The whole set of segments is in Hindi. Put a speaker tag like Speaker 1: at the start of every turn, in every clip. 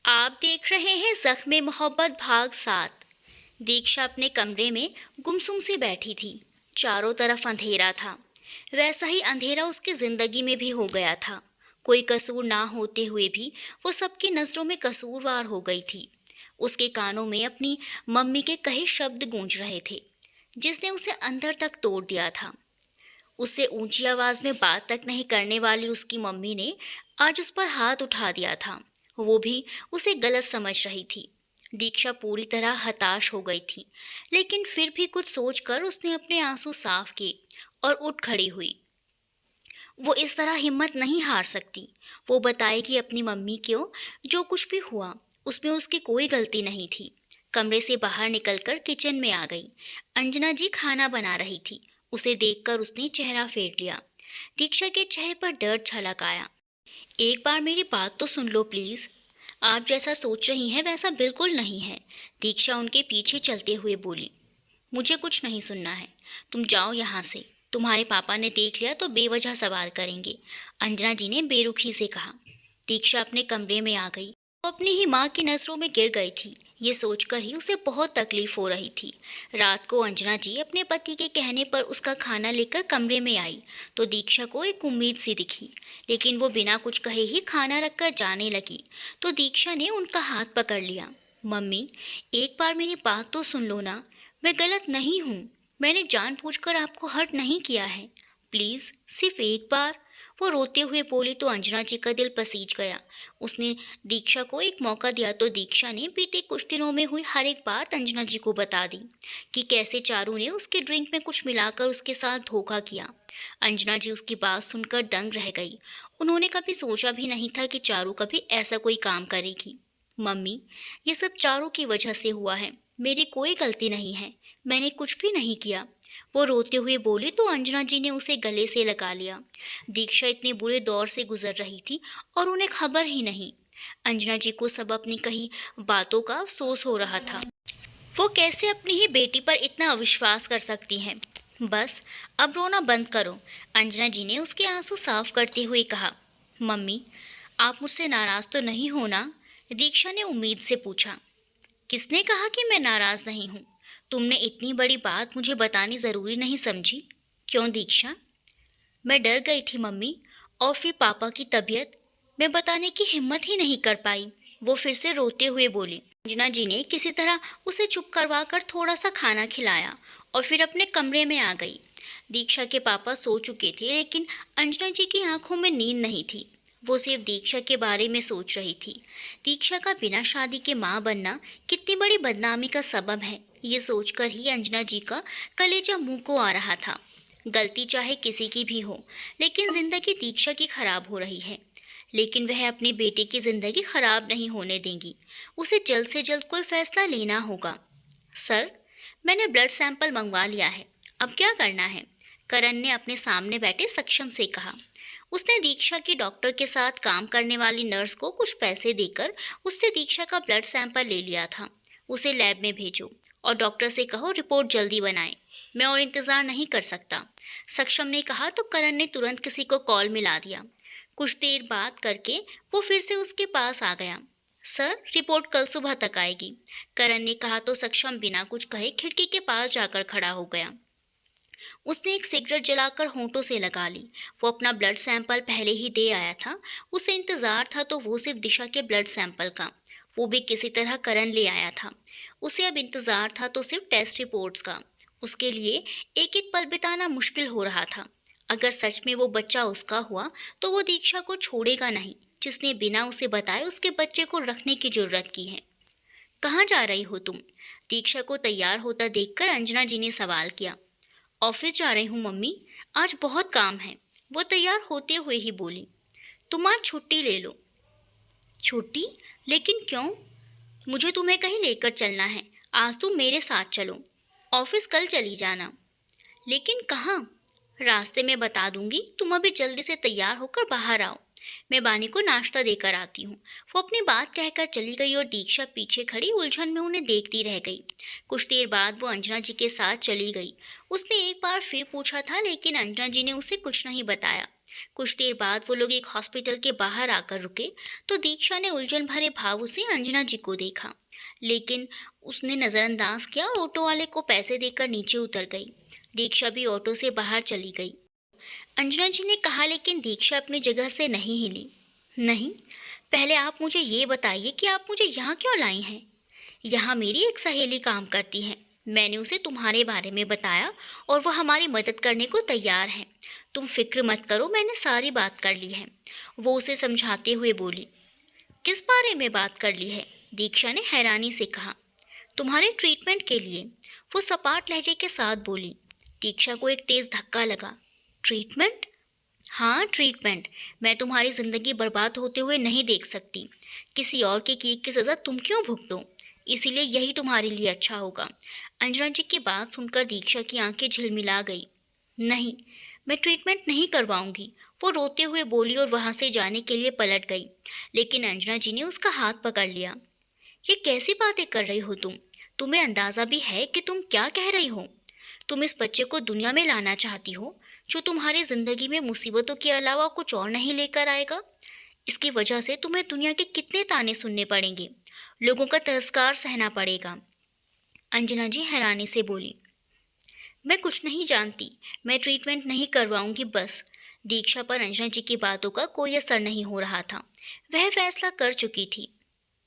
Speaker 1: आप देख रहे हैं ज़ख्म मोहब्बत भाग 7। दीक्षा अपने कमरे में गुमसुम सी बैठी थी। चारों तरफ अंधेरा था। वैसा ही अंधेरा उसकी जिंदगी में भी हो गया था। कोई कसूर ना होते हुए भी वो सबकी नज़रों में कसूरवार हो गई थी। उसके कानों में अपनी मम्मी के कहे शब्द गूंज रहे थे, जिसने उसे अंदर तक तोड़ दिया था। उससे ऊंची आवाज में बात तक नहीं करने वाली उसकी मम्मी ने आज उस पर हाथ उठा दिया था। वो भी उसे गलत समझ रही थी। दीक्षा पूरी तरह हताश हो गई थी, लेकिन फिर भी कुछ सोचकर उसने अपने आंसू साफ किए और उठ खड़ी हुई। वो इस तरह हिम्मत नहीं हार सकती। वो बताएगी अपनी मम्मी को जो कुछ भी हुआ उसमें उसकी कोई गलती नहीं थी। कमरे से बाहर निकलकर किचन में आ गई। अंजना जी खाना बना रही थी। उसे देखकर उसने चेहरा फेर लिया। दीक्षा के चेहरे पर दर्द झलक आया। एक बार मेरी बात तो सुन लो प्लीज। आप जैसा सोच रही हैं वैसा बिल्कुल नहीं है। दीक्षा उनके पीछे चलते हुए बोली। मुझे कुछ नहीं सुनना है। तुम जाओ यहाँ से। तुम्हारे पापा ने देख लिया तो बेवजह सवाल करेंगे, अंजना जी ने बेरुखी से कहा। दीक्षा अपने कमरे में आ गई। वो अपनी ही माँ की नज़रों में गिर गई थी। ये सोचकर ही उसे बहुत तकलीफ हो रही थी। रात को अंजना जी अपने पति के कहने पर उसका खाना लेकर कमरे में आई तो दीक्षा को एक उम्मीद सी दिखी, लेकिन वो बिना कुछ कहे ही खाना रखकर जाने लगी तो दीक्षा ने उनका हाथ पकड़ लिया। मम्मी, एक बार मेरी बात तो सुन लो ना। मैं गलत नहीं हूँ। मैंने जानबूझकर आपको हर्ट नहीं किया है। प्लीज़ सिर्फ एक बार। वो रोते हुए बोली तो अंजना जी का दिल पसीज गया। उसने दीक्षा को एक मौका दिया तो दीक्षा ने बीते कुछ दिनों में हुई हर एक बात अंजना जी को बता दी कि कैसे चारू ने उसके ड्रिंक में कुछ मिलाकर उसके साथ धोखा किया। अंजना जी उसकी बात सुनकर दंग रह गई। उन्होंने कभी सोचा भी नहीं था कि चारू कभी ऐसा कोई काम करेगी। मम्मी, ये सब चारू की वजह से हुआ है। मेरी कोई गलती नहीं है। मैंने कुछ भी नहीं किया। वो रोते हुए बोली तो अंजना जी ने उसे गले से लगा लिया। दीक्षा इतने बुरे दौर से गुजर रही थी और उन्हें खबर ही नहीं। अंजना जी को सब अपनी कही बातों का अफसोस हो रहा था। वो कैसे अपनी ही बेटी पर इतना अविश्वास कर सकती हैं। बस अब रोना बंद करो, अंजना जी ने उसके आंसू साफ करते हुए कहा। मम्मी, आप मुझसे नाराज तो नहीं हो ना? दीक्षा ने उम्मीद से पूछा। किसने कहा कि मैं नाराज नहीं हूँ? तुमने इतनी बड़ी बात मुझे बतानी जरूरी नहीं समझी? क्यों दीक्षा? मैं डर गई थी मम्मी, और फिर पापा की तबीयत। मैं बताने की हिम्मत ही नहीं कर पाई। वो फिर से रोते हुए बोली। अंजना जी ने किसी तरह उसे चुप करवा कर थोड़ा सा खाना खिलाया और फिर अपने कमरे में आ गई। दीक्षा के पापा सो चुके थे, लेकिन अंजना जी की आंखों में नींद नहीं थी। वो सिर्फ दीक्षा के बारे में सोच रही थी। दीक्षा का बिना शादी के माँ बनना कितनी बड़ी बदनामी का सबब है, ये सोचकर ही अंजना जी का कलेजा मुंह को आ रहा था। गलती चाहे किसी की भी हो, लेकिन जिंदगी दीक्षा की खराब हो रही है। लेकिन वह अपनी बेटी की जिंदगी खराब नहीं होने देंगी। उसे जल्द से जल्द कोई फैसला लेना होगा। सर, मैंने ब्लड सैंपल मंगवा लिया है। अब क्या करना है? करण ने अपने सामने बैठे सक्षम से कहा। उसने दीक्षा की डॉक्टर के साथ काम करने वाली नर्स को कुछ पैसे देकर उससे दीक्षा का ब्लड सैंपल ले लिया था। उसे लैब में भेजो और डॉक्टर से कहो रिपोर्ट जल्दी बनाए। मैं और इंतज़ार नहीं कर सकता, सक्षम ने कहा तो करण ने तुरंत किसी को कॉल मिला दिया। कुछ देर बात करके वो फिर से उसके पास आ गया। सर, रिपोर्ट कल सुबह तक आएगी, करण ने कहा तो सक्षम बिना कुछ कहे खिड़की के पास जाकर खड़ा हो गया। उसने एक सिगरेट जलाकर होंठों से लगा ली। वो अपना ब्लड सैंपल पहले ही दे आया था। उसे इंतजार था तो वो सिर्फ दिशा के ब्लड सैंपल का, वो भी किसी तरह करण ले आया था। उसे अब इंतजार था तो सिर्फ टेस्ट रिपोर्ट्स का। उसके लिए एक एक पल बिताना मुश्किल हो रहा था। अगर सच में वो बच्चा उसका हुआ तो वो दीक्षा को छोड़ेगा नहीं, जिसने बिना उसे बताए उसके बच्चे को रखने की जरूरत की है। कहाँ जा रही हो तुम? दीक्षा को तैयार होता देखकर अंजना जी ने सवाल किया। ऑफिस जा रही हूँ मम्मी, आज बहुत काम है, वो तैयार होते हुए ही बोली। तुम आज छुट्टी ले लो। छुट्टी? लेकिन क्यों? मुझे तुम्हें कहीं लेकर चलना है। आज तुम मेरे साथ चलो। ऑफिस कल चली जाना। लेकिन कहाँ? रास्ते में बता दूंगी, तुम अभी जल्दी से तैयार होकर बाहर आओ। मैं बानी को नाश्ता देकर आती हूँ। वो अपनी बात कहकर चली गई और दीक्षा पीछे खड़ी उलझन में उन्हें देखती रह गई। कुछ देर बाद वो अंजना जी के साथ चली गई। उसने एक बार फिर पूछा था, लेकिन अंजना जी ने उसे कुछ नहीं बताया। कुछ देर बाद वो लोग एक हॉस्पिटल के बाहर आकर रुके तो दीक्षा ने उलझन भरे भावों से अंजना जी को देखा, लेकिन उसने नजरअंदाज किया और ऑटो वाले को पैसे देकर नीचे उतर गई। दीक्षा भी ऑटो से बाहर चली गई। अंजना जी ने कहा, लेकिन दीक्षा अपनी जगह से नहीं हिली। नहीं, पहले आप मुझे ये बताइए कि आप मुझे यहाँ क्यों लाई हैं? यहाँ मेरी एक सहेली काम करती है। मैंने उसे तुम्हारे बारे में बताया और वो हमारी मदद करने को तैयार है। तुम फिक्र मत करो, मैंने सारी बात कर ली है। वो उसे समझाते हुए बोली। किस बारे में बात कर ली है? दीक्षा ने हैरानी से कहा। तुम्हारे ट्रीटमेंट के लिए, वो सपाट लहजे के साथ बोली। दीक्षा को एक तेज धक्का लगा। ट्रीटमेंट? हाँ, ट्रीटमेंट। मैं तुम्हारी जिंदगी बर्बाद होते हुए नहीं देख सकती। किसी और के किए की सज़ा तुम क्यों भुगतो? इसीलिए यही तुम्हारे लिए अच्छा होगा। अंजना जी की बात सुनकर दीक्षा की आंखें झिलमिला गई। नहीं, मैं ट्रीटमेंट नहीं करवाऊंगी, वो रोते हुए बोली और वहां से जाने के लिए पलट गई। लेकिन अंजना जी ने उसका हाथ पकड़ लिया। ये कैसी बातें कर रही हो तुम? तुम्हें अंदाजा भी है कि तुम क्या कह रही हो? तुम इस बच्चे को दुनिया में लाना चाहती हो, जो तुम्हारी जिंदगी में मुसीबतों के अलावा कुछ और नहीं लेकर आएगा। इसकी वजह से तुम्हें दुनिया के कितने ताने सुनने पड़ेंगे, लोगों का तिरस्कार सहना पड़ेगा। अंजना जी हैरानी से बोली। मैं कुछ नहीं जानती, मैं ट्रीटमेंट नहीं करवाऊंगी बस। दीक्षा पर अंजना जी की बातों का कोई असर नहीं हो रहा था। वह फैसला कर चुकी थी।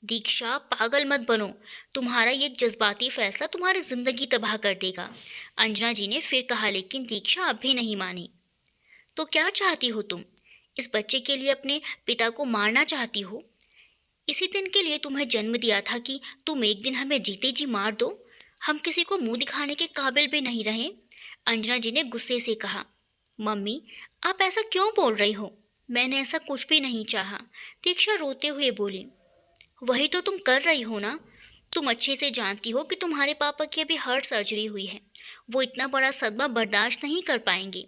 Speaker 1: दीक्षा, पागल मत बनो। तुम्हारा ये जज्बाती फैसला तुम्हारी जिंदगी तबाह कर देगा, अंजना जी ने फिर कहा। लेकिन दीक्षा अब भी नहीं मानी। तो क्या चाहती हो तुम? इस बच्चे के लिए अपने पिता को मारना चाहती हो? इसी दिन के लिए तुम्हें जन्म दिया था कि तुम एक दिन हमें जीते जी मार दो। हम किसी को मुंह दिखाने के काबिल भी नहीं रहे, अंजना जी ने गुस्से से कहा। मम्मी, आप ऐसा क्यों बोल रही हो? मैंने ऐसा कुछ भी नहीं चाहा, दीक्षा रोते हुए बोली। वही तो तुम कर रही हो ना। तुम अच्छे से जानती हो कि तुम्हारे पापा की अभी हार्ट सर्जरी हुई है। वो इतना बड़ा सदमा बर्दाश्त नहीं कर पाएंगे।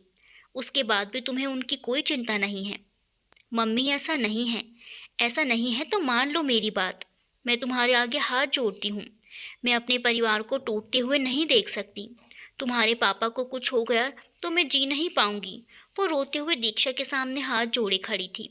Speaker 1: उसके बाद भी तुम्हें उनकी कोई चिंता नहीं है। मम्मी, ऐसा नहीं है। ऐसा नहीं है तो मान लो मेरी बात। मैं तुम्हारे आगे हाथ जोड़ती हूँ। मैं अपने परिवार को टूटते हुए नहीं देख सकती। तुम्हारे पापा को कुछ हो गया तो मैं जी नहीं पाऊंगी। वो रोते हुए दीक्षा के सामने हाथ जोड़े खड़ी थी,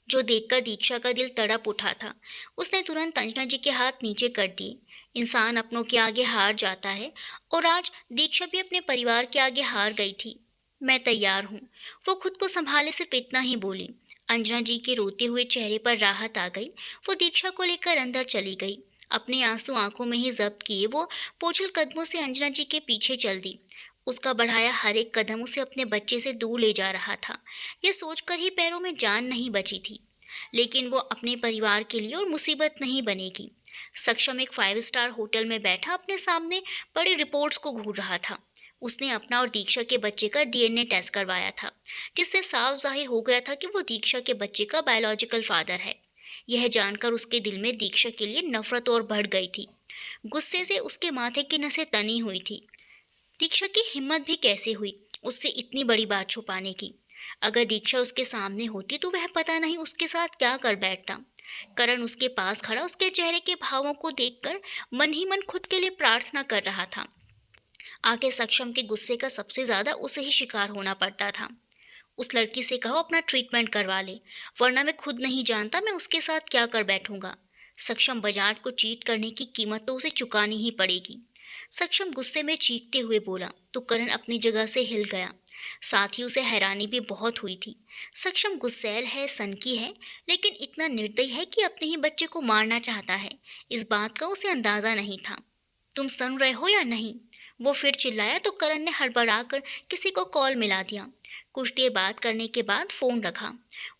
Speaker 1: जो देखकर दीक्षा का दिल तड़प उठा था। उसने तुरंत अंजना जी के हाथ नीचे कर दिए। इंसान अपनों के आगे हार जाता है, और आज दीक्षा भी अपने परिवार के आगे हार गई थी। मैं तैयार हूँ, वो खुद को संभाले सिर्फ इतना ही बोली। अंजना जी के रोते हुए चेहरे पर राहत आ गई। वो दीक्षा को लेकर अंदर चली गई। अपने आंसू आंखों में ही जब्त किए वो बोझल कदमों से अंजना जी के पीछे चल दी। उसका बढ़ाया हर एक कदम उसे अपने बच्चे से दूर ले जा रहा था। यह सोचकर ही पैरों में जान नहीं बची थी, लेकिन वो अपने परिवार के लिए और मुसीबत नहीं बनेगी। सक्षम एक 5 स्टार होटल में बैठा अपने सामने बड़ी रिपोर्ट्स को घूर रहा था। उसने अपना और दीक्षा के बच्चे का डीएनए टेस्ट करवाया था, जिससे साफ जाहिर हो गया था कि वो दीक्षा के बच्चे का बायोलॉजिकल फादर है। यह जानकर उसके दिल में दीक्षा के लिए नफरत और बढ़ गई थी। गुस्से से उसके माथे की नसें तनी हुई थी। दीक्षा की हिम्मत भी कैसे हुई उससे इतनी बड़ी बात छुपाने की। अगर दीक्षा उसके सामने होती तो वह पता नहीं उसके साथ क्या कर बैठता। करण उसके पास खड़ा उसके चेहरे के भावों को देखकर मन ही मन खुद के लिए प्रार्थना कर रहा था। आगे सक्षम के गुस्से का सबसे ज्यादा उसे ही शिकार होना पड़ता था। उस लड़की से कहो अपना ट्रीटमेंट करवा ले, वरना मैं खुद नहीं जानता मैं उसके साथ क्या कर बैठूंगा। सक्षम बजाज को चीट करने की कीमत तो उसे चुकानी ही पड़ेगी। सक्षम गुस्से में चीखते हुए बोला तो करण अपनी जगह से हिल गया। साथ ही उसे हैरानी भी बहुत हुई थी। सक्षम गुस्सैल है, सनकी है, लेकिन इतना निर्दयी है कि अपने ही बच्चे को मारना चाहता है, इस बात का उसे अंदाजा नहीं था। तुम सुन रहे हो या नहीं? वो फिर चिल्लाया तो करण ने हड़बड़ाकर किसी को कॉल मिला दिया। कुछ देर बात करने के बाद फोन रखा।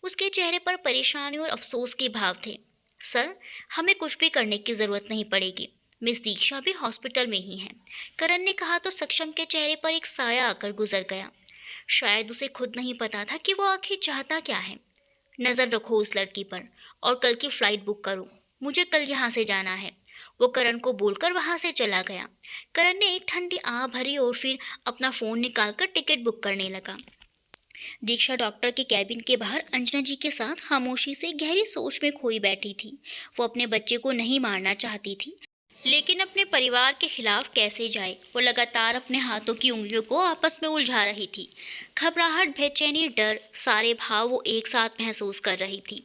Speaker 1: उसके चेहरे पर परेशानी और अफसोस के भाव थे। सर, हमें कुछ भी करने की जरूरत नहीं पड़ेगी, मिस दीक्षा भी हॉस्पिटल में ही है, करण ने कहा तो सक्षम के चेहरे पर एक साया आकर गुजर गया। शायद उसे खुद नहीं पता था कि वो आखिर चाहता क्या है। नजर रखो उस लड़की पर और कल की फ्लाइट बुक करो, मुझे कल यहाँ से जाना है। वो करण को बोलकर वहां से चला गया। करण ने एक ठंडी आह भरी और फिर अपना फोन निकालकर टिकट बुक करने लगा। दीक्षा डॉक्टर के कैबिन के बाहर अंजना जी के साथ खामोशी से गहरी सोच में खोई बैठी थी। वो अपने बच्चे को नहीं मारना चाहती थी, लेकिन अपने परिवार के खिलाफ कैसे जाए। वो लगातार अपने हाथों की उंगलियों को आपस में उलझा रही थी। घबराहट, बेचैनी, डर, सारे भाव वो एक साथ महसूस कर रही थी।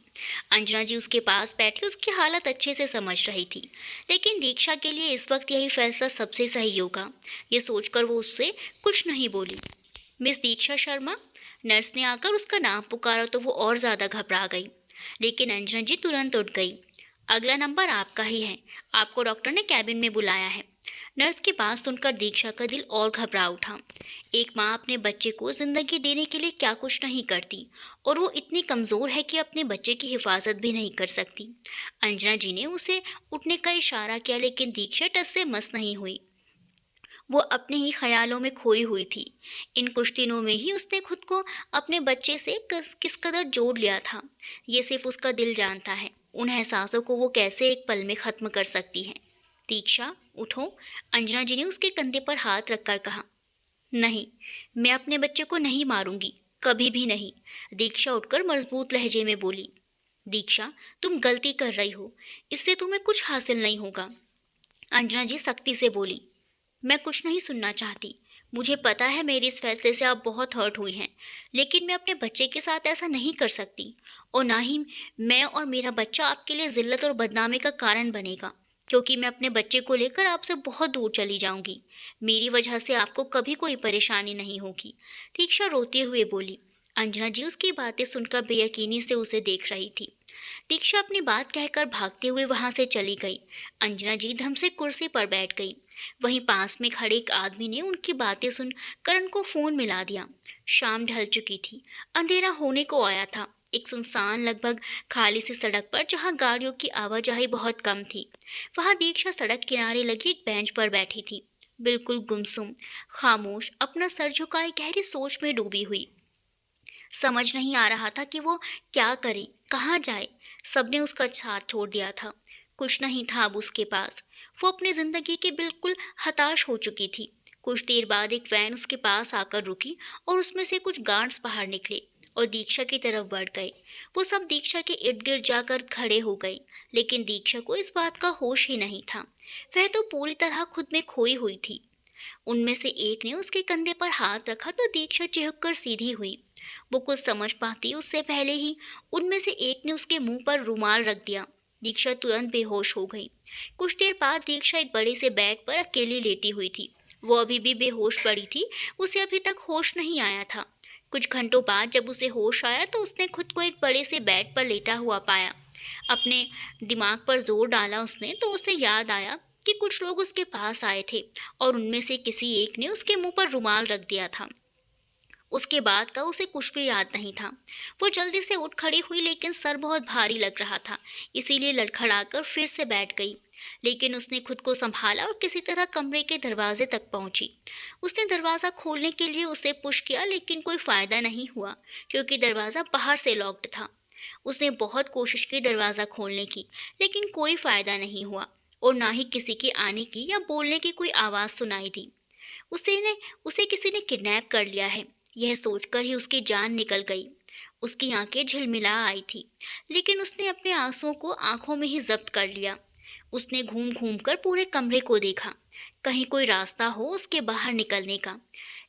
Speaker 1: अंजना जी उसके पास बैठी उसकी हालत अच्छे से समझ रही थी, लेकिन दीक्षा के लिए इस वक्त यही फैसला सबसे सही होगा। ये सोचकर वो उससे कुछ नहीं बोली। मिस दीक्षा शर्मा, नर्स ने आकर उसका नाम पुकारा तो वो और ज्यादा घबरा गई, लेकिन अंजना जी तुरंत उठ गई। अगला नंबर आपका ही है, आपको डॉक्टर ने कैबिन में बुलाया है। नर्स की बात सुनकर दीक्षा का दिल और घबरा उठा। एक माँ अपने बच्चे को जिंदगी देने के लिए क्या कुछ नहीं करती, और वो इतनी कमजोर है कि अपने बच्चे की हिफाजत भी नहीं कर सकती। अंजना जी ने उसे उठने का इशारा किया, लेकिन दीक्षा टस से मस नहीं हुई। वो अपने ही ख्यालों में खोई हुई थी। इन कुछ दिनों में ही उसने खुद को अपने बच्चे से किस कदर जोड़ लिया था, ये सिर्फ उसका दिल जानता है। उन एहसासों को वो कैसे एक पल में ख़त्म कर सकती है। दीक्षा, उठो, अंजना जी ने उसके कंधे पर हाथ रखकर कहा। नहीं, मैं अपने बच्चे को नहीं मारूंगी, कभी भी नहीं। दीक्षा उठकर मजबूत लहजे में बोली। दीक्षा, तुम गलती कर रही हो, इससे तुम्हें कुछ हासिल नहीं होगा। अंजना जी सख्ती से बोली। मैं कुछ नहीं सुनना चाहती। मुझे पता है मेरे इस फैसले से आप बहुत हर्ट हुई हैं, लेकिन मैं अपने बच्चे के साथ ऐसा नहीं कर सकती, और ना ही मैं और मेरा बच्चा आपके लिए जिल्लत और बदनामी का कारण बनेगा, क्योंकि मैं अपने बच्चे को लेकर आपसे बहुत दूर चली जाऊंगी। मेरी वजह से आपको कभी कोई परेशानी नहीं होगी। दीक्षा रोते हुए बोली। अंजना जी उसकी बातें सुनकर बेयकीनी से उसे देख रही थी। दीक्षा अपनी बात कहकर भागते हुए वहां से चली गई। अंजना जी धम से कुर्सी पर बैठ गई। वहीं पास में खड़े एक आदमी ने उनकी बातें सुन करण को फोन मिला दिया। शाम ढल चुकी थी, अंधेरा होने को आया था। एक सुनसान, लगभग खाली सी सड़क पर, जहां गाड़ियों की आवाजाही बहुत कम थी, वहां दीक्षा सड़क किनारे लगी एक बेंच पर बैठी थी, बिल्कुल गुमसुम, खामोश, अपना सर झुकाए गहरी सोच में डूबी हुई। समझ नहीं आ रहा था कि वो क्या करे, कहाँ जाए। सबने उसका साथ छोड़ दिया था, कुछ नहीं था अब उसके पास। वो अपनी जिंदगी के बिल्कुल हताश हो चुकी थी। कुछ देर बाद एक वैन उसके पास आकर रुकी और उसमें से कुछ गार्ड्स बाहर निकले और दीक्षा की तरफ बढ़ गए। वो सब दीक्षा के इर्द गिर्द जाकर खड़े हो गए, लेकिन दीक्षा को इस बात का होश ही नहीं था। वह तो पूरी तरह खुद में खोई हुई थी। उनमें से एक ने उसके कंधे पर हाथ रखा तो दीक्षा चिढ़क कर सीधी हुई। वो कुछ समझ पाती उससे पहले ही उनमें से एक ने उसके मुंह पर रुमाल रख दिया। दीक्षा तुरंत बेहोश हो गई। कुछ देर बाद दीक्षा एक बड़े से बेड पर अकेली लेटी हुई थी। वो अभी भी बेहोश पड़ी थी, उसे अभी तक होश नहीं आया था। कुछ घंटों बाद जब उसे होश आया तो उसने खुद को एक बड़े से बेड पर लेटा हुआ पाया। अपने दिमाग पर जोर डाला उसने तो उसे याद आया कि कुछ लोग उसके पास आए थे और उनमें से किसी एक ने उसके मुंह पर रुमाल रख दिया था। उसके बाद का उसे कुछ भी याद नहीं था। वो जल्दी से उठ खड़ी हुई, लेकिन सर बहुत भारी लग रहा था, इसीलिए लड़खड़ाकर फिर से बैठ गई। लेकिन उसने खुद को संभाला और किसी तरह कमरे के दरवाजे तक पहुंची। उसने दरवाज़ा खोलने के लिए उसे पुश किया, लेकिन कोई फायदा नहीं हुआ, क्योंकि दरवाज़ा बाहर से लॉक्ड था। उसने बहुत कोशिश की दरवाज़ा खोलने की, लेकिन कोई फायदा नहीं हुआ, और ना ही किसी के आने की या बोलने की कोई आवाज़ सुनाई दी। उसे किसी ने किडनैप कर लिया है, यह सोचकर ही उसकी जान निकल गई। उसकी आंखें झिलमिला आई थी, लेकिन उसने अपने आंसुओं को आंखों में ही जब्त कर लिया। उसने घूम घूम कर पूरे कमरे को देखा, कहीं कोई रास्ता हो उसके बाहर निकलने का,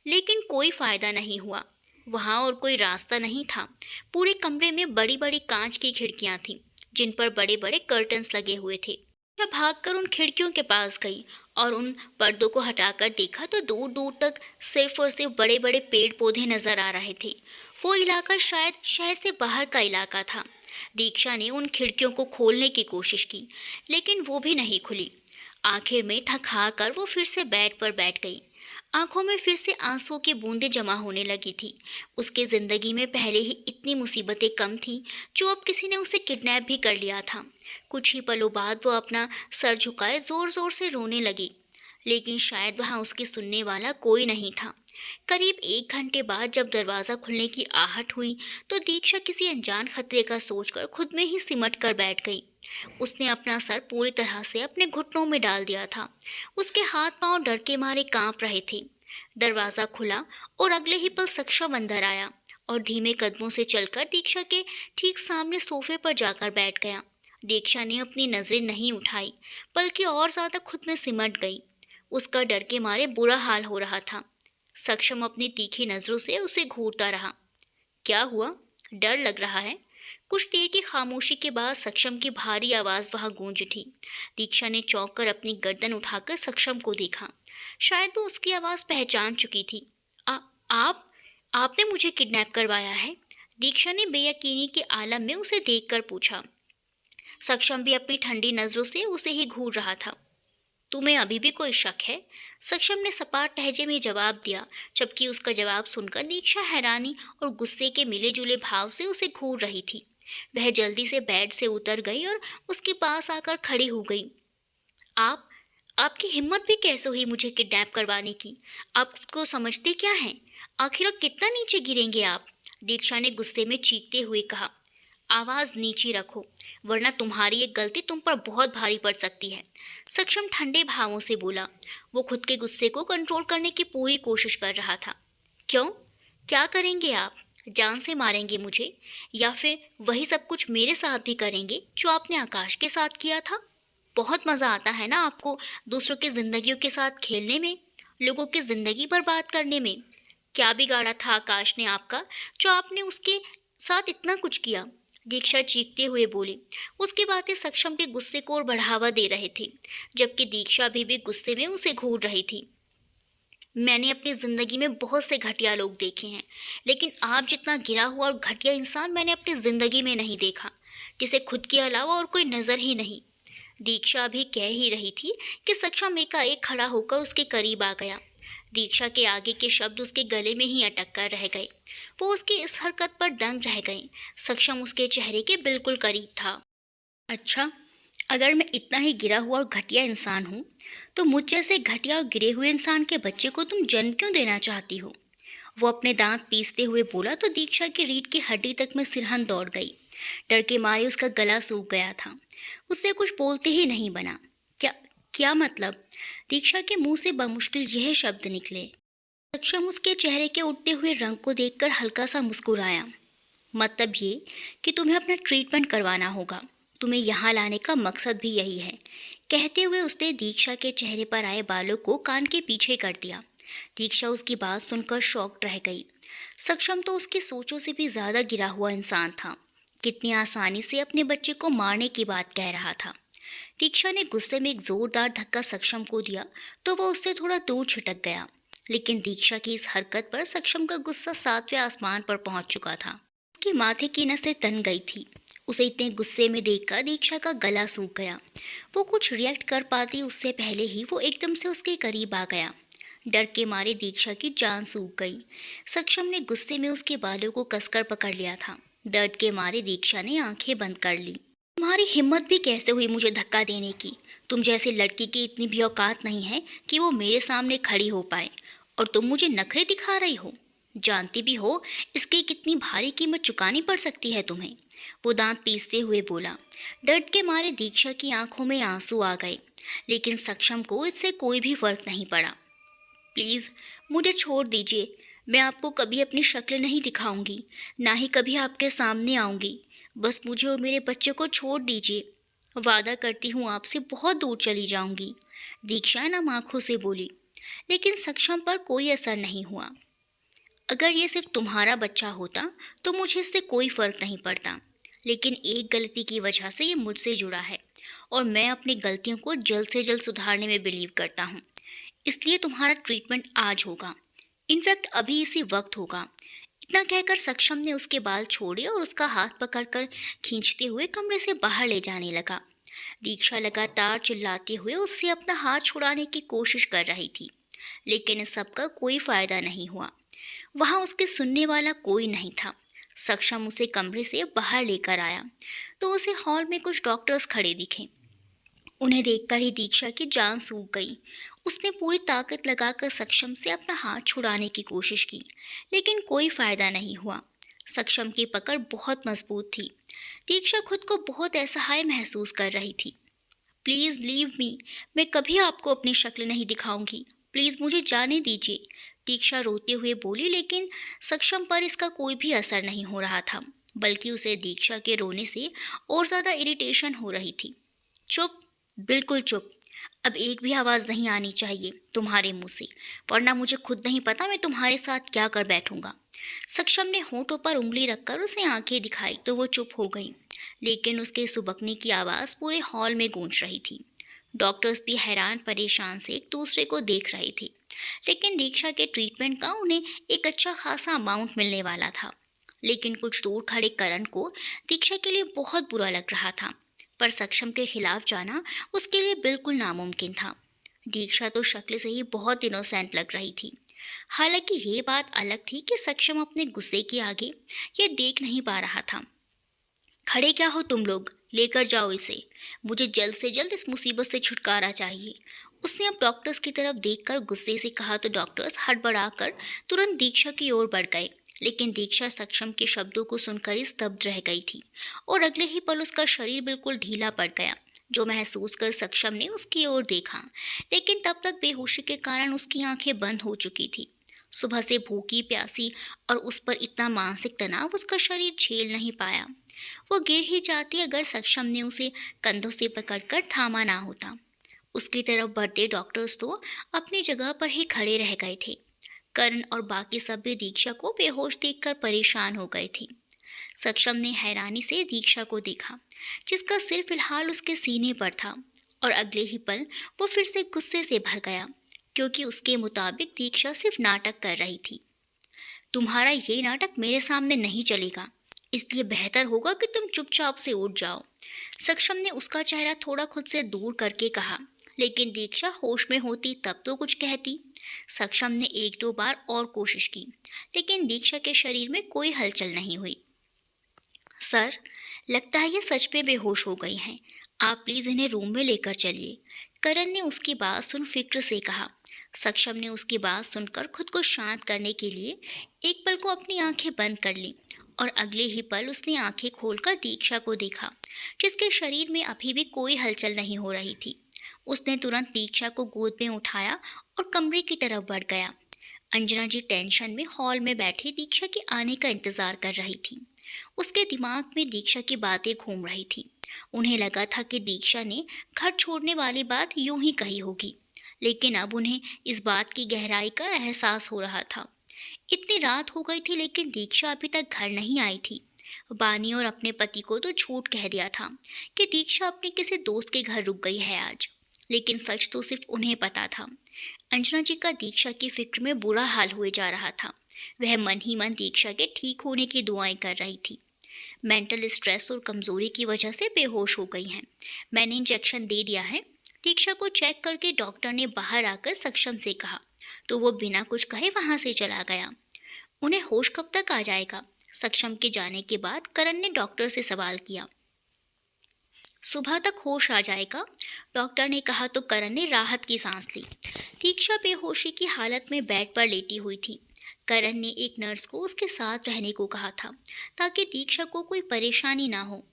Speaker 1: लेकिन कोई फायदा नहीं हुआ। वहां और कोई रास्ता नहीं था। पूरे कमरे में बड़ी बड़ी कांच की खिड़कियां थीं, जिन पर बड़े बड़े कर्टन्स लगे हुए थे। मैं भागकर उन खिड़कियों के पास गई और उन पर्दों को हटाकर देखा तो दूर दूर तक सिर्फ और सिर्फ बड़े बड़े पेड़ पौधे नजर आ रहे थे। वो इलाका शायद शहर से बाहर का इलाका था। दीक्षा ने उन खिड़कियों को खोलने की कोशिश की, लेकिन वो भी नहीं खुली। आखिर में थक हार कर वो फिर से बेड पर बैठ गई। आंखों में फिर से आंसुओं की बूंदें जमा होने लगी थी। उसके जिंदगी में पहले ही इतनी मुसीबतें कम थीं, जो अब किसी ने उसे किडनैप भी कर लिया था। कुछ ही पलों बाद वो अपना सर झुकाए जोर जोर से रोने लगी, लेकिन शायद वहां उसकी सुनने वाला कोई नहीं था। करीब 1 घंटे बाद जब दरवाज़ा खुलने की आहट हुई तो दीक्षा किसी अनजान खतरे का सोचकर खुद में ही सिमट कर बैठ गई। उसने अपना सर पूरी तरह से अपने घुटनों में डाल दिया था। उसके हाथ पांव डर के मारे कांप रहे थे। दरवाज़ा खुला और अगले ही पल सक्षम अंदर आया और धीमे कदमों से चलकर दीक्षा के ठीक सामने सोफे पर जाकर बैठ गया। दीक्षा ने अपनी नजरें नहीं उठाई, बल्कि और ज्यादा खुद में सिमट गई। उसका डर के मारे बुरा हाल हो रहा था। सक्षम अपनी तीखी नजरों से उसे घूरता रहा। क्या हुआ? डर लग रहा है? कुछ देर की खामोशी के बाद सक्षम की भारी आवाज वहां गूंज उठी। दीक्षा ने चौंक कर अपनी गर्दन उठाकर सक्षम को देखा। शायद वो उसकी आवाज पहचान चुकी थी। आप आपने मुझे किडनैप करवाया है? दीक्षा ने बेयकीनी के आलम में उसे देखकर पूछा। सक्षम भी अपनी ठंडी नजरों से उसे ही घूर रहा था। तुम्हें अभी भी कोई शक है? सक्षम ने सपाट लहजे में जवाब दिया, जबकि उसका जवाब सुनकर दीक्षा हैरानी और गुस्से के मिले जुले भाव से उसे घूर रही थी। वह जल्दी से बेड से उतर गई और उसके पास आकर खड़ी हो गई। आपकी हिम्मत भी कैसे हुई मुझे किडनैप करवाने की? आप खुद को समझते क्या हैं? आखिर अब कितना नीचे गिरेंगे आप? दीक्षा ने गुस्से में चीखते हुए कहा। आवाज नीची रखो, वरना तुम्हारी एक गलती तुम पर बहुत भारी पड़ सकती है। सक्षम ठंडे भावों से बोला। वो खुद के गुस्से को कंट्रोल करने की पूरी कोशिश कर रहा था। क्यों? क्या करेंगे आप? जान से मारेंगे मुझे, या फिर वही सब कुछ मेरे साथ भी करेंगे जो आपने आकाश के साथ किया था? बहुत मजा आता है ना आपको दूसरों की जिंदगियों के साथ खेलने में, लोगों की जिंदगी बर्बाद करने में। क्या बिगाड़ा था आकाश ने आपका जो आपने उसके साथ इतना कुछ किया? दीक्षा चीखते हुए बोली। उसकी बातें सक्षम के गुस्से को और बढ़ावा दे रहे थे, जबकि दीक्षा भी गुस्से में उसे घूर रही थी। मैंने अपनी जिंदगी में बहुत से घटिया लोग देखे हैं, लेकिन आप जितना गिरा हुआ और घटिया इंसान मैंने अपनी जिंदगी में नहीं देखा, जिसे खुद के अलावा और कोई नजर ही नहीं। दीक्षा भी कह ही रही थी कि सक्षम एकाएक खड़ा होकर उसके करीब आ गया। दीक्षा के आगे के शब्द उसके गले में ही अटक कर रह गए। वो उसकी इस हरकत पर दंग रह गई। सक्षम उसके चेहरे के बिल्कुल करीब था। अच्छा, अगर मैं इतना ही गिरा हुआ और घटिया इंसान हूँ, तो मुझ जैसे घटिया और गिरे हुए इंसान के बच्चे को तुम जन्म क्यों देना चाहती हो? वो अपने दांत पीसते हुए बोला तो दीक्षा की रीढ़ की हड्डी तक में सिरहन दौड़ गई। डर के मारे उसका गला सूख गया था। उससे कुछ बोलते ही नहीं बना। क्या क्या मतलब? दीक्षा के मुंह से बमुश्किल यह शब्द निकले। सक्षम उसके चेहरे के उठते हुए रंग को देखकर हल्का सा मुस्कुराया। मतलब ये कि तुम्हें अपना ट्रीटमेंट करवाना होगा। तुम्हें यहाँ लाने का मकसद भी यही है। कहते हुए उसने दीक्षा के चेहरे पर आए बालों को कान के पीछे कर दिया। दीक्षा उसकी बात सुनकर शॉक्ड रह गई। सक्षम तो उसकी सोचों से भी ज्यादा गिरा हुआ इंसान था। कितनी आसानी से अपने बच्चे को मारने की बात कह रहा था। दीक्षा ने गुस्से में एक जोरदार धक्का सक्षम को दिया तो वह उससे थोड़ा दूर छिटक गया, लेकिन दीक्षा की इस हरकत पर सक्षम का गुस्सा 7वें आसमान पर पहुंच चुका था। उसके माथे की नसें तन गई थी। उसे इतने गुस्से में देखकर दीक्षा का गला सूख गया। वो कुछ रिएक्ट कर पाती उससे पहले ही वो एकदम से उसके करीब आ गया। डर के मारे दीक्षा की जान सूख गई। सक्षम ने गुस्से में उसके बालों को कसकर पकड़ लिया था। दर्द के मारे दीक्षा ने आंखें बंद कर ली। तुम्हारी हिम्मत भी कैसे हुई मुझे धक्का देने की? तुम जैसी लड़की की इतनी भी औकात नहीं है कि वो मेरे सामने खड़ी हो पाए, और तुम मुझे नखरे दिखा रही हो। जानती भी हो इसकी कितनी भारी कीमत चुकानी पड़ सकती है तुम्हें। वो दांत पीसते हुए बोला। दर्द के मारे दीक्षा की आंखों में आंसू आ गए, लेकिन सक्षम को इससे कोई भी फर्क नहीं पड़ा। प्लीज़ मुझे छोड़ दीजिए। मैं आपको कभी अपनी शक्ल नहीं दिखाऊंगी, ना ही कभी आपके सामने आऊंगी। बस मुझे और मेरे बच्चे को छोड़ दीजिए। वादा करती हूँ आपसे बहुत दूर चली जाऊंगी। दीक्षा नम आंखों से बोली। लेकिन सक्षम पर कोई असर नहीं हुआ। अगर ये सिर्फ तुम्हारा बच्चा होता तो मुझे इससे कोई फर्क नहीं पड़ता, लेकिन एक गलती की वजह से ये मुझसे जुड़ा है, और मैं अपनी गलतियों को जल्द से जल्द सुधारने में बिलीव करता हूँ। इसलिए तुम्हारा ट्रीटमेंट आज होगा, इनफैक्ट अभी इसी वक्त होगा। इतना कहकर सक्षम ने उसके बाल छोड़े और उसका हाथ पकड़कर खींचते हुए कमरे से बाहर ले जाने लगा। दीक्षा लगातार चिल्लाते हुए उससे अपना हाथ छुड़ाने की कोशिश कर रही थी, लेकिन इस सब का कोई फायदा नहीं हुआ। वहां उसके सुनने वाला कोई नहीं था। सक्षम उसे कमरे से बाहर लेकर आया तो उसे हॉल में कुछ डॉक्टर्स खड़े दिखे। उन्हें देखकर ही दीक्षा की जान सूख गई। उसने पूरी ताकत लगाकर सक्षम से अपना हाथ छुड़ाने की कोशिश की, लेकिन कोई फायदा नहीं हुआ। सक्षम की पकड़ बहुत मजबूत थी। दीक्षा खुद को बहुत असहाय महसूस कर रही थी। Please leave me. मैं कभी आपको अपनी शक्ल नहीं दिखाऊंगी। प्लीज़ मुझे जाने दीजिए। दीक्षा रोते हुए बोली, लेकिन सक्षम पर इसका कोई भी असर नहीं हो रहा था, बल्कि उसे दीक्षा के रोने से और ज़्यादा इरिटेशन हो रही थी। चुप, बिल्कुल चुप। अब एक भी आवाज़ नहीं आनी चाहिए तुम्हारे मुंह से, वरना मुझे खुद नहीं पता मैं तुम्हारे साथ क्या कर बैठूंगा। सक्षम ने होठों पर उंगली रखकर उसे आंखें दिखाई तो वो चुप हो गई, लेकिन उसके सुबकने की आवाज़ पूरे हॉल में गूंज रही थी। डॉक्टर्स भी हैरान परेशान से एक दूसरे को देख रहे थे, लेकिन दीक्षा के ट्रीटमेंट का उन्हें एक अच्छा खासा अमाउंट मिलने वाला था। लेकिन कुछ दूर खड़े करण को दीक्षा के लिए बहुत बुरा लग रहा था, पर सक्षम के खिलाफ जाना उसके लिए बिल्कुल नामुमकिन था। दीक्षा तो शक्ल से ही बहुत इनोसेंट लग रही थी। हालांकि ये बात अलग थी कि सक्षम अपने गुस्से के आगे ये देख नहीं पा रहा था। खड़े क्या हो तुम लोग, लेकर जाओ इसे। मुझे जल्द से जल्द इस मुसीबत से छुटकारा चाहिए। उसने अब डॉक्टर्स की तरफ देखकर गुस्से से कहा तो डॉक्टर्स हड़बड़ाकर तुरंत दीक्षा की ओर बढ़ गए। लेकिन दीक्षा सक्षम के शब्दों को सुनकर ही स्तब्ध रह गई थी और अगले ही पल उसका शरीर बिल्कुल ढीला पड़ गया, जो महसूस कर सक्षम ने उसकी ओर देखा। लेकिन तब तक बेहोशी के कारण उसकी आंखें बंद हो चुकी थी। सुबह से भूखी प्यासी और उस पर इतना मानसिक तनाव उसका शरीर झेल नहीं पाया। वो गिर ही जाती अगर सक्षम ने उसे कंधों से पकड़कर थामा ना होता। उसकी तरफ बढ़ते डॉक्टर्स तो अपनी जगह पर ही खड़े रह गए थे। करण और बाकी सब भी दीक्षा को बेहोश देखकर परेशान हो गए थे। सक्षम ने हैरानी से दीक्षा को देखा, जिसका सिर फिलहाल उसके सीने पर था, और अगले ही पल वो फिर से गुस्से से भर गया, क्योंकि उसके मुताबिक दीक्षा सिर्फ नाटक कर रही थी। तुम्हारा ये नाटक मेरे सामने नहीं चलेगा, इसलिए बेहतर होगा कि तुम चुपचाप से उठ जाओ। सक्षम ने उसका चेहरा थोड़ा खुद से दूर करके कहा, लेकिन दीक्षा होश में होती तब तो कुछ कहती। सक्षम ने एक दो बार और कोशिश की, लेकिन दीक्षा के शरीर में कोई हलचल नहीं हुई। सर, लगता है ये सच में बेहोश हो गई हैं। आप प्लीज़ इन्हें रूम में लेकर चलिए। करण ने उसकी बात सुन फिक्र से कहा। सक्षम ने उसकी बात सुनकर खुद को शांत करने के लिए एक पल को अपनी आंखें बंद कर ली, और अगले ही पल उसने आंखें खोलकर दीक्षा को देखा, जिसके शरीर में अभी भी कोई हलचल नहीं हो रही थी। उसने तुरंत दीक्षा को गोद में उठाया और कमरे की तरफ बढ़ गया। अंजना जी टेंशन में हॉल में बैठी दीक्षा के आने का इंतजार कर रही थी। उसके दिमाग में दीक्षा की बातें घूम रही थी। उन्हें लगा था कि दीक्षा ने घर छोड़ने वाली बात यूं ही कही होगी, लेकिन अब उन्हें इस बात की गहराई का एहसास हो रहा था। इतनी रात हो गई थी, लेकिन दीक्षा अभी तक घर नहीं आई थी। बानी और अपने पति को तो झूठ कह दिया था कि दीक्षा अपने किसी दोस्त के घर रुक गई है आज, लेकिन सच तो सिर्फ उन्हें पता था। अंजना जी का दीक्षा की फिक्र में बुरा हाल हुए जा रहा था। वह मन ही मन दीक्षा के ठीक होने की दुआएं कर रही थी। मेंटल स्ट्रेस और कमजोरी की वजह से बेहोश हो गई हैं। मैंने इंजेक्शन दे दिया है। दीक्षा को चेक करके डॉक्टर ने बाहर आकर सक्षम से कहा, तो वो बिना कुछ कहे वहां से चला गया। उन्हें होश कब तक आ जाएगा? सक्षम के जाने के बाद करण ने डॉक्टर से सवाल किया। सुबह तक होश आ जाएगा, डॉक्टर ने कहा तो करण ने राहत की सांस ली। दीक्षा बेहोशी की हालत में बेड पर लेटी हुई थी। करण ने एक नर्स को उसके साथ रहने को कहा था, ताकि दीक्षा को कोई परेशानी ना हो।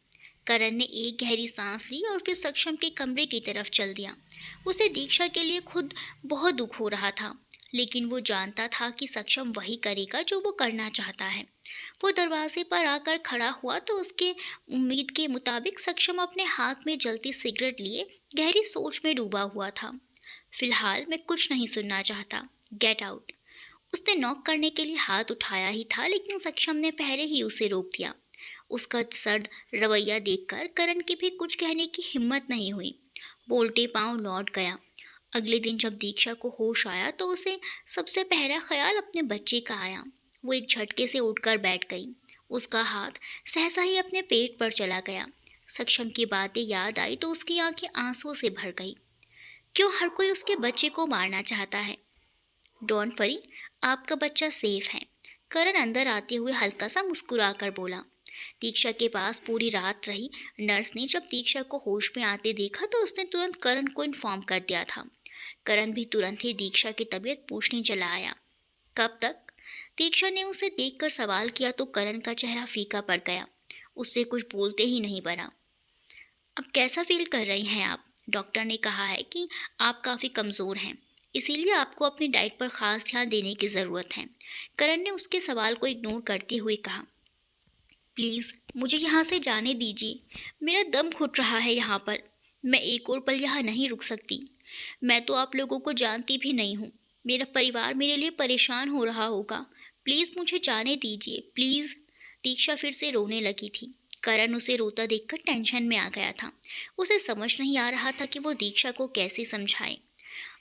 Speaker 1: करण ने एक गहरी सांस ली और फिर सक्षम के कमरे की तरफ चल दिया। उसे दीक्षा के लिए खुद बहुत दुख हो रहा था, लेकिन वो जानता था कि सक्षम वही करेगा जो वो करना चाहता है। वो दरवाजे पर आकर खड़ा हुआ तो उसके उम्मीद के मुताबिक सक्षम अपने हाथ में जलती सिगरेट लिए गहरी सोच में डूबा हुआ था। फिलहाल मैं कुछ नहीं सुनना चाहता, गेट आउट। उसने नॉक करने के लिए हाथ उठाया ही था, लेकिन सक्षम ने पहले ही उसे रोक दिया। उसका सर्द रवैया देखकर करण की भी कुछ कहने की हिम्मत नहीं हुई। बोलते पांव लौट गया। अगले दिन जब दीक्षा को होश आया तो उसे सबसे पहला ख्याल अपने बच्चे का आया। वो एक झटके से उठकर बैठ गई। उसका हाथ सहसा ही अपने पेट पर चला गया। सक्षम की बातें याद आई तो उसकी आंखें आंसुओं से भर गई। क्यों हर कोई उसके बच्चे को मारना चाहता है? डोंट वरी, आपका बच्चा सेफ है। करण अंदर आते हुए हल्का सा मुस्कुराकर बोला। दीक्षा के पास पूरी रात रही नर्स ने जब दीक्षा को होश में आते देखा तो उसने तुरंत करण को इन्फॉर्म कर दिया था। करण भी तुरंत ही दीक्षा की तबीयत पूछने चला आया। कब तक? दीक्षा ने उसे देखकर सवाल किया तो करण का चेहरा फीका पड़ गया। उससे कुछ बोलते ही नहीं बना। अब कैसा फील कर रही हैं आप? डॉक्टर ने कहा है कि आप काफ़ी कमज़ोर हैं, इसीलिए आपको अपनी डाइट पर खास ध्यान देने की ज़रूरत है। करण ने उसके सवाल को इग्नोर करते हुए कहा, प्लीज़ मुझे यहाँ से जाने दीजिए, मेरा दम घुट रहा है यहाँ पर, मैं एक और पल यहाँ नहीं रुक सकती। मैं तो आप लोगों को जानती भी नहीं हूँ, मेरा परिवार मेरे लिए परेशान हो रहा होगा, प्लीज़ मुझे जाने दीजिए, प्लीज़। दीक्षा फिर से रोने लगी थी। करण उसे रोता देखकर टेंशन में आ गया था। उसे समझ नहीं आ रहा था कि वो दीक्षा को कैसे समझाए।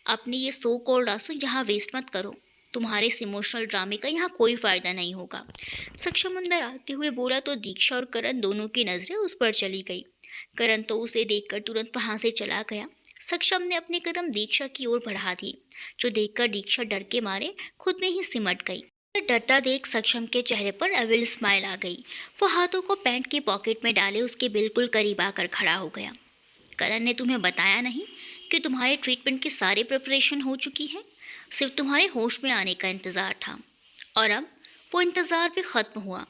Speaker 1: अपनी ये सो कॉल्ड आंसू यहाँ वेस्ट मत करो, तुम्हारे इस इमोशनल ड्रामे का यहाँ कोई फ़ायदा नहीं होगा। सक्षम अंदर आते हुए बोला तो दीक्षा और करण दोनों की नज़रें उस पर चली गई। करण तो उसे देखकर तुरंत वहाँ से चला गया। सक्षम ने अपने कदम दीक्षा की ओर बढ़ा दिए, जो देखकर दीक्षा डर के मारे खुद में ही सिमट गई। डरता देख सक्षम के चेहरे पर अविल स्माइल आ गई। वो हाथों को पैंट की पॉकेट में डाले उसके बिल्कुल करीब आकर खड़ा हो गया। करण ने तुम्हें बताया नहीं कि तुम्हारे ट्रीटमेंट की सारी प्रिपरेशन हो चुकी है, सिर्फ तुम्हारे होश में आने का इंतज़ार था, और अब वो इंतज़ार भी ख़त्म हुआ।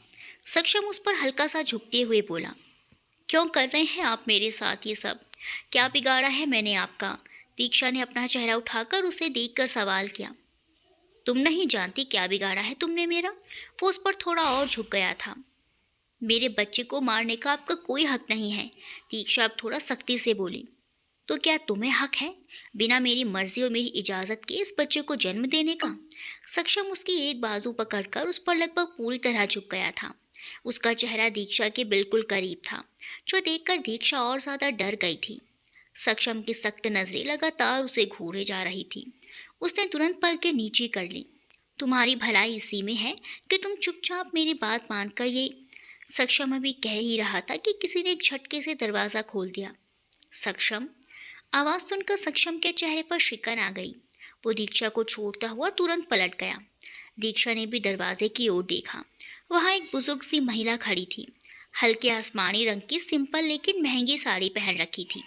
Speaker 1: सक्षम उस पर हल्का सा झुकते हुए बोला, क्यों कर रहे हैं आप मेरे साथ ये सब? क्या बिगाड़ा है मैंने आपका? दीक्षा ने अपना चेहरा उठाकर उसे देखकर सवाल किया। तुम नहीं जानती क्या बिगाड़ा है तुमने मेरा? वो उस पर थोड़ा और झुक गया था। मेरे बच्चे को मारने का आपका कोई हक नहीं है, दीक्षा अब थोड़ा सख्ती से बोली। तो क्या तुम्हें हक है बिना मेरी मर्जी और मेरी इजाज़त के इस बच्चे को जन्म देने का? सक्षम उसकी एक बाजू पकड़कर उस पर लगभग पूरी तरह झुक गया था। उसका चेहरा दीक्षा के बिल्कुल करीब था, जो देखकर दीक्षा और ज़्यादा डर गई थी। सक्षम की सख्त नज़रें लगातार उसे घूरे जा रही थी। उसने तुरंत पलकें नीचे कर ली। तुम्हारी भलाई इसी में है कि तुम चुपचाप मेरी बात मानकर ये। सक्षम अभी कह ही रहा था कि किसी ने एक झटके से दरवाज़ा खोल दिया। सक्षम, आवाज़ सुनकर सक्षम के चेहरे पर शिकन आ गई। वो दीक्षा को छोड़ता हुआ तुरंत पलट गया। दीक्षा ने भी दरवाजे की ओर देखा। वहाँ एक बुजुर्ग सी महिला खड़ी थी। हल्के आसमानी रंग की सिंपल लेकिन महंगी साड़ी पहन रखी थी,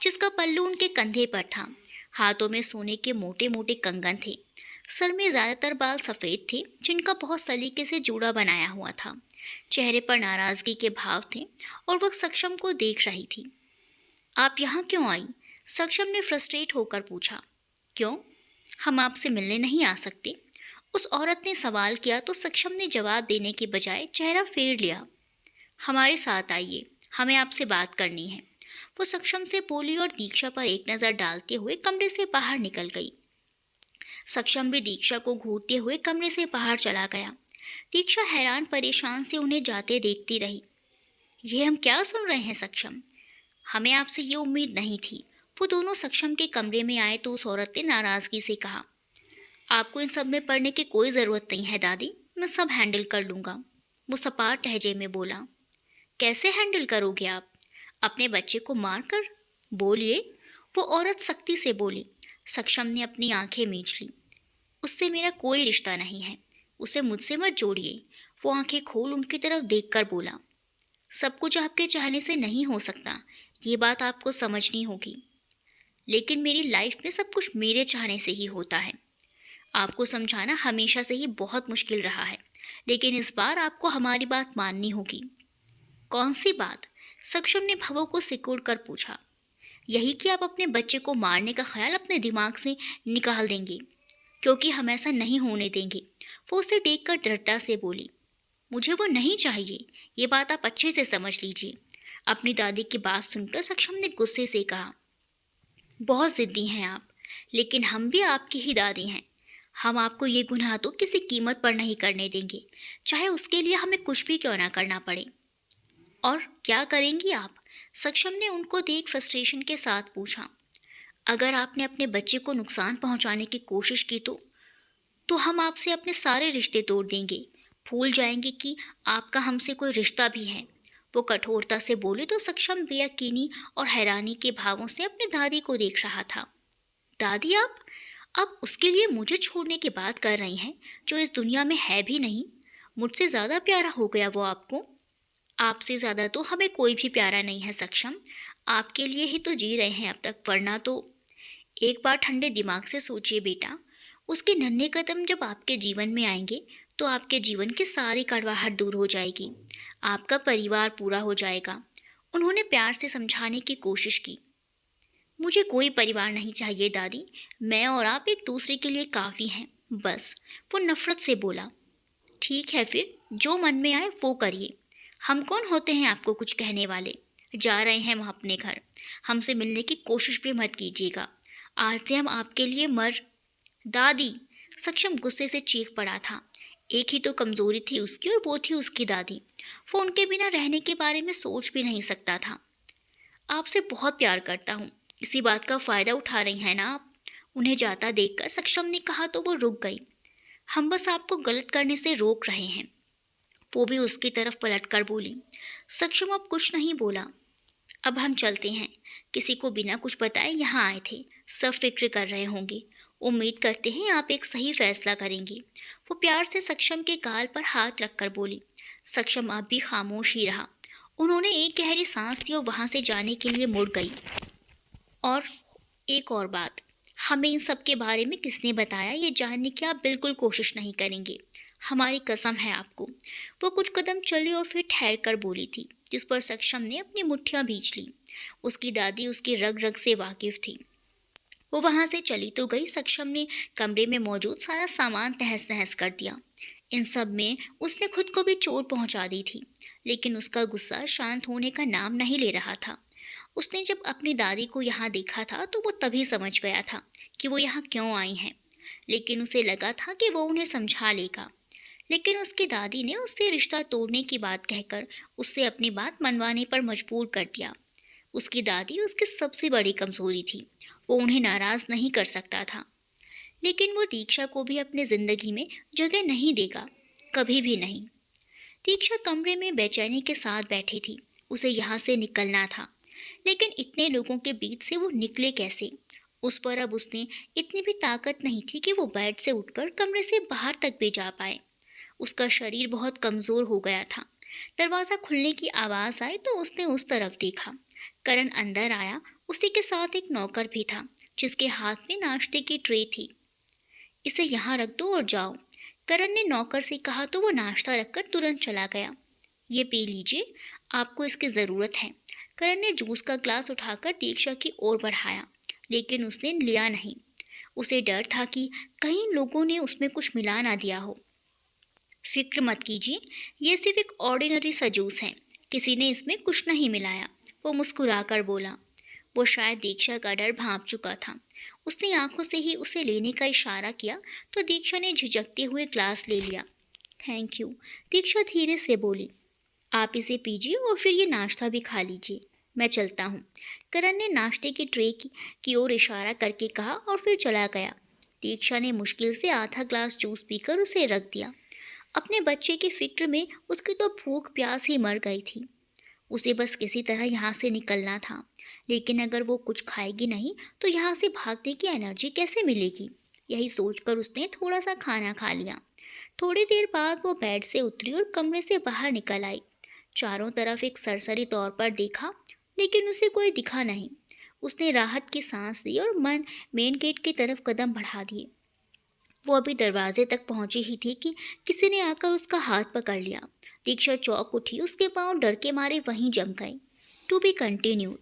Speaker 1: जिसका पल्लू उनके कंधे पर था। हाथों में सोने के मोटे मोटे कंगन थे। सर में ज़्यादातर बाल सफ़ेद थे, जिनका बहुत सलीके से जूड़ा बनाया हुआ था। चेहरे पर नाराज़गी के भाव थे और वह सक्षम को देख रही थी। आप यहाँ क्यों आई? सक्षम ने फ्रस्ट्रेट होकर पूछा। क्यों? हम आपसे मिलने नहीं आ सकते? उस औरत ने सवाल किया तो सक्षम ने जवाब देने के बजाय चेहरा फेर लिया। हमारे साथ आइए, हमें आपसे बात करनी है, वो सक्षम से बोली और दीक्षा पर एक नज़र डालते हुए कमरे से बाहर निकल गई। सक्षम भी दीक्षा को घूरते हुए कमरे से बाहर चला गया। दीक्षा हैरान परेशान से उन्हें जाते देखती रही। ये हम क्या सुन रहे हैं सक्षम? हमें आपसे ये उम्मीद नहीं थी। वो दोनों सक्षम के कमरे में आए तो उस औरत ने नाराज़गी से कहा, आपको इन सब में पड़ने की कोई ज़रूरत नहीं है दादी, मैं सब हैंडल कर लूँगा। वो सपाट लहजे में बोला। कैसे हैंडल करोगे आप? अपने बच्चे को मार कर? बोलिए, वो औरत सख्ती से बोली। सक्षम ने अपनी आंखें मींच ली। उससे मेरा कोई रिश्ता नहीं है, उसे मुझसे मत जोड़िए। वो आंखें खोल उनकी तरफ देखकर बोला। सब कुछ आपके चाहने से नहीं हो सकता, ये बात आपको समझनी होगी। लेकिन मेरी लाइफ में सब कुछ मेरे चाहने से ही होता है। आपको समझाना हमेशा से ही बहुत मुश्किल रहा है, लेकिन इस बार आपको हमारी बात माननी होगी। कौन सी बात? सक्षम ने भवों को सिकोड़ कर पूछा। यही कि आप अपने बच्चे को मारने का ख्याल अपने दिमाग से निकाल देंगे, क्योंकि हम ऐसा नहीं होने देंगे। वो उसे देखकर दृढ़ता से बोली। मुझे वो नहीं चाहिए, ये बात आप अच्छे से समझ लीजिए। अपनी दादी की बात सुनकर सक्षम ने गुस्से से कहा। बहुत ज़िद्दी हैं आप, लेकिन हम भी आपकी ही दादी हैं। हम आपको ये गुनाह तो किसी कीमत पर नहीं करने देंगे, चाहे उसके लिए हमें कुछ भी क्यों ना करना पड़े। और क्या करेंगी आप? सक्षम ने उनको देख फ्रस्ट्रेशन के साथ पूछा। अगर आपने अपने बच्चे को नुकसान पहुंचाने की कोशिश की तो हम आपसे अपने सारे रिश्ते तोड़ देंगे, भूल जाएंगे कि आपका हमसे कोई रिश्ता भी है। वो कठोरता से बोले तो सक्षम बेयकीनी और हैरानी के भावों से अपनी दादी को देख रहा था। दादी, आप उसके लिए मुझे छोड़ने की बात कर रही हैं, जो इस दुनिया में है भी नहीं। मुझसे ज़्यादा प्यारा हो गया वो आपको? आपसे ज़्यादा तो हमें कोई भी प्यारा नहीं है सक्षम, आपके लिए ही तो जी रहे हैं अब तक, वरना तो। एक बार ठंडे दिमाग से सोचिए बेटा, उसके नन्हे कदम जब आपके जीवन में आएंगे तो आपके जीवन की सारी कड़वाहट दूर हो जाएगी, आपका परिवार पूरा हो जाएगा। उन्होंने प्यार से समझाने की कोशिश की। मुझे कोई परिवार नहीं चाहिए दादी। मैं और आप एक दूसरे के लिए काफ़ी हैं, बस। वो नफ़रत से बोला। ठीक है फिर, जो मन में आए वो करिए। हम कौन होते हैं आपको कुछ कहने वाले? जा रहे हैं हम अपने घर। हमसे मिलने की कोशिश भी मत कीजिएगा। आज से हम आपके लिए मर दादी! सक्षम गुस्से से चीख पड़ा था। एक ही तो कमज़ोरी थी उसकी और वो थी उसकी दादी। वो उनके बिना रहने के बारे में सोच भी नहीं सकता था। आपसे बहुत प्यार करता हूँ। इसी बात का फ़ायदा उठा रही हैं ना आप? उन्हें जाता देखकर सक्षम ने कहा तो वो रुक गई। हम बस आपको गलत करने से रोक रहे हैं। वो भी उसकी तरफ पलटकर बोली। सक्षम अब कुछ नहीं बोला। अब हम चलते हैं। किसी को बिना कुछ बताए यहाँ आए थे। सब फिक्र कर रहे होंगे। उम्मीद करते हैं आप एक सही फैसला करेंगे। वो प्यार से सक्षम के गाल पर हाथ रखकर बोली। सक्षम अब भी खामोश ही रहा। उन्होंने एक गहरी सांस ली और वहाँ से जाने के लिए मुड़ गई। और एक और बात, हमें इन सब के बारे में किसने बताया ये जानने की आप बिल्कुल कोशिश नहीं करेंगे। हमारी कसम है आपको। वो कुछ कदम चली और फिर ठहर कर बोली थी, जिस पर सक्षम ने अपनी मुट्ठियां भींच ली। उसकी दादी उसकी रग रग से वाकिफ थी। वो वहां से चली तो गई। सक्षम ने कमरे में मौजूद सारा सामान तहस नहस कर दिया। इन सब में उसने खुद को भी चोट पहुंचा दी थी, लेकिन उसका गुस्सा शांत होने का नाम नहीं ले रहा था। उसने जब अपनी दादी को यहाँ देखा था तो वो तभी समझ गया था कि वो यहाँ क्यों आई हैं, लेकिन उसे लगा था कि वो उन्हें समझा लेगा। लेकिन उसकी दादी ने उससे रिश्ता तोड़ने की बात कहकर उससे अपनी बात मनवाने पर मजबूर कर दिया। उसकी दादी उसकी सबसे बड़ी कमजोरी थी। वो उन्हें नाराज नहीं कर सकता था। लेकिन वो दीक्षा को भी अपनी जिंदगी में जगह नहीं देगा, कभी भी नहीं। दीक्षा कमरे में बेचैनी के साथ बैठी थी। उसे यहाँ से निकलना था, लेकिन इतने लोगों के बीच से वो निकले कैसे? उस पर अब उसने इतनी भी ताकत नहीं थी कि वो बेड से उठकर कमरे से बाहर तक भी जा पाए। उसका शरीर बहुत कमजोर हो गया था। दरवाजा खुलने की आवाज आई तो उसने उस तरफ देखा। करण अंदर आया। उसी के साथ एक नौकर भी था, जिसके हाथ में नाश्ते की ट्रे थी। इसे यहाँ रख दो और जाओ, करण ने नौकर से कहा तो वो नाश्ता रखकर तुरंत चला गया। ये पी लीजिए, आपको इसकी ज़रूरत है। करण ने जूस का ग्लास उठाकर दीक्षा की ओर बढ़ाया, लेकिन उसने लिया नहीं। उसे डर था कि कहीं लोगों ने उसमें कुछ मिला ना दिया हो। फिक्र मत कीजिए, ये सिर्फ एक ऑर्डिनरी सा जूस है। किसी ने इसमें कुछ नहीं मिलाया, वो मुस्कुराकर बोला। वो शायद दीक्षा का डर भांप चुका था। उसने आंखों से ही उसे लेने का इशारा किया तो दीक्षा ने झिझकते हुए ग्लास ले लिया। थैंक यू, दीक्षा धीरे से बोली। आप इसे पीजिए और फिर ये नाश्ता भी खा लीजिए। मैं चलता हूँ, करण ने नाश्ते की ट्रे की ओर इशारा करके कहा और फिर चला गया। दीक्षा ने मुश्किल से आधा ग्लास जूस पीकर उसे रख दिया। अपने बच्चे की फिक्र में उसकी तो भूख प्यास ही मर गई थी। उसे बस किसी तरह यहाँ से निकलना था, लेकिन अगर वो कुछ खाएगी नहीं तो यहाँ से भागने की एनर्जी कैसे मिलेगी? यही सोचकर उसने थोड़ा सा खाना खा लिया। थोड़ी देर बाद वो बेड से उतरी और कमरे से बाहर निकल आई। चारों तरफ एक सरसरी तौर पर देखा, लेकिन उसे कोई दिखा नहीं। उसने राहत की सांस ली और मेन गेट की तरफ कदम बढ़ा दिए। वो अभी दरवाजे तक पहुंची ही थी कि किसी ने आकर उसका हाथ पकड़ लिया। दीक्षा चौंक उठी। उसके पांव डर के मारे वहीं जम गए। To be continued.